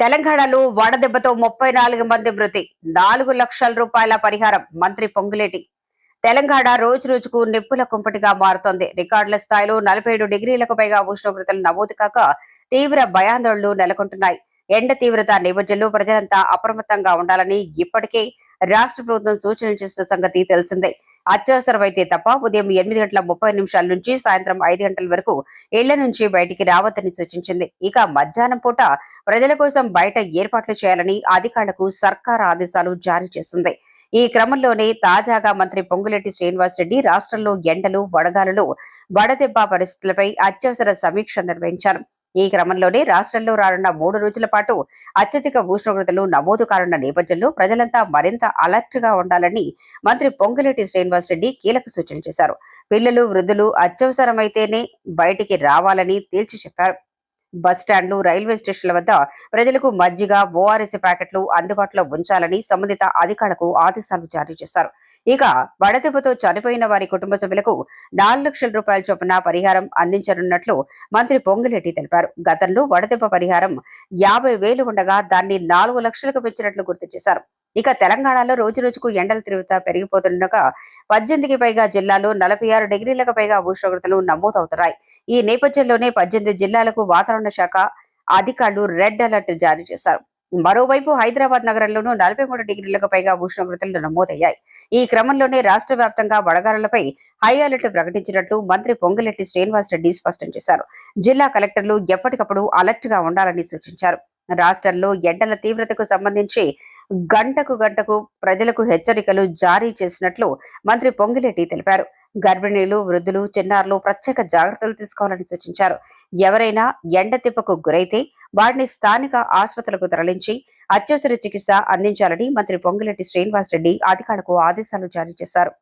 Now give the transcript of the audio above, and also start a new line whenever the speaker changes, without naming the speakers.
తెలంగాణలో వడదెబ్బతో 34 మంది మృతి, 4 లక్షల రూపాయల పరిహారం. మంత్రి పొంగులేటి. తెలంగాణ రోజు రోజుకు నిప్పుల కుంపటిగా మారుతోంది. రికార్డుల స్థాయిలో 47 డిగ్రీలకు పైగా ఉష్ణోగ్రతలు నమోదు కాక తీవ్ర భయాందోళనలు నెలకొంటున్నాయి. ఎండ తీవ్రత నేపథ్యంలో ప్రజలంతా అప్రమత్తంగా ఉండాలని ఇప్పటికే రాష్ట్ర ప్రభుత్వం సూచనలు చేసిన సంగతి తెలిసిందే. అత్యవసరమైతే తప్ప ఉదయం 8:30 నుంచి సాయంత్రం 5 గంటల వరకు ఇళ్ల నుంచి బయటికి రావద్దని సూచించింది. ఇక మధ్యాహ్నం పూట ప్రజల కోసం బయట ఏర్పాట్లు చేయాలని అధికారులకు సర్కార్ ఆదేశాలు జారీ చేసింది. ఈ క్రమంలోనే తాజాగా మంత్రి పొంగులేటి శ్రీనివాసరెడ్డి రాష్ట్రంలో ఎండలు, వడగాలులు, వడదెబ్బ పరిస్థితులపై అత్యవసర సమీక్ష నిర్వహించారు. ఈ క్రమంలోనే రాష్ట్రంలో రానున్న 3 రోజుల పాటు అత్యధిక ఉష్ణోగ్రతలు నమోదు కానున్న నేపథ్యంలో ప్రజలంతా మరింత అలర్ట్ గా ఉండాలని మంత్రి పొంగులేటి శ్రీనివాసరెడ్డి కీలక సూచనలు చేశారు. పిల్లలు, వృద్ధులు అత్యవసరమైతేనే బయటికి రావాలని తేల్చి చెప్పారు. బస్టాండ్లు, రైల్వే స్టేషన్ల వద్ద ప్రజలకు మజ్జిగ, ఓఆర్ఎస్ ప్యాకెట్లు అందుబాటులో ఉంచాలని సంబంధిత అధికారులకు ఆదేశాలు జారీ చేశారు. ఇక వడదెబ్బతో చనిపోయిన వారి కుటుంబ సభ్యులకు 4 లక్షల రూపాయల చొప్పున పరిహారం అందించనున్నట్లు మంత్రి పొంగులేటి తెలిపారు. గతంలో వడదెబ్బ పరిహారం 50,000 ఉండగా దాన్ని 4 లక్షలకు పెంచినట్లు గుర్తు చేశారు. ఇక తెలంగాణలో రోజు రోజుకు ఎండల తీవ్రత పెరిగిపోతుండగా 18కి పైగా జిల్లాలో 46 డిగ్రీలకు పైగా ఉష్ణోగ్రతలు నమోదవుతున్నాయి. ఈ నేపథ్యంలోనే 18 జిల్లాలకు వాతావరణ శాఖ అధికారులు రెడ్ అలర్ట్ జారీ చేశారు. మరోవైపు హైదరాబాద్ నగరంలోనూ 43 డిగ్రీలకు పైగా ఉష్ణోగ్రతలు నమోదయ్యాయి. ఈ క్రమంలోనే రాష్ట్ర వ్యాప్తంగా వడగాలులపై హై అలర్ట్ ప్రకటించినట్లు మంత్రి పొంగులేటి శ్రీనివాసరెడ్డి స్పష్టం చేశారు. జిల్లా కలెక్టర్లు ఎప్పటికప్పుడు అలర్ట్ గా ఉండాలని సూచించారు. రాష్ట్రంలో ఎండల తీవ్రతకు సంబంధించి గంటకు ప్రజలకు హెచ్చరికలు జారీ చేసినట్లు మంత్రి పొంగులేటి తెలిపారు. గర్భిణీలు, వృద్ధులు, చిన్నారులు ప్రత్యేక జాగ్రత్తలు తీసుకోవాలని సూచించారు. ఎవరైనా ఎండ తిప్పకు గురైతే వారిని స్థానిక ఆసుపత్రులకు తరలించి అత్యవసర చికిత్స అందించాలని మంత్రి పొంగులేటి శ్రీనివాసరెడ్డి అధికారులకు ఆదేశాలు జారీ చేశారు.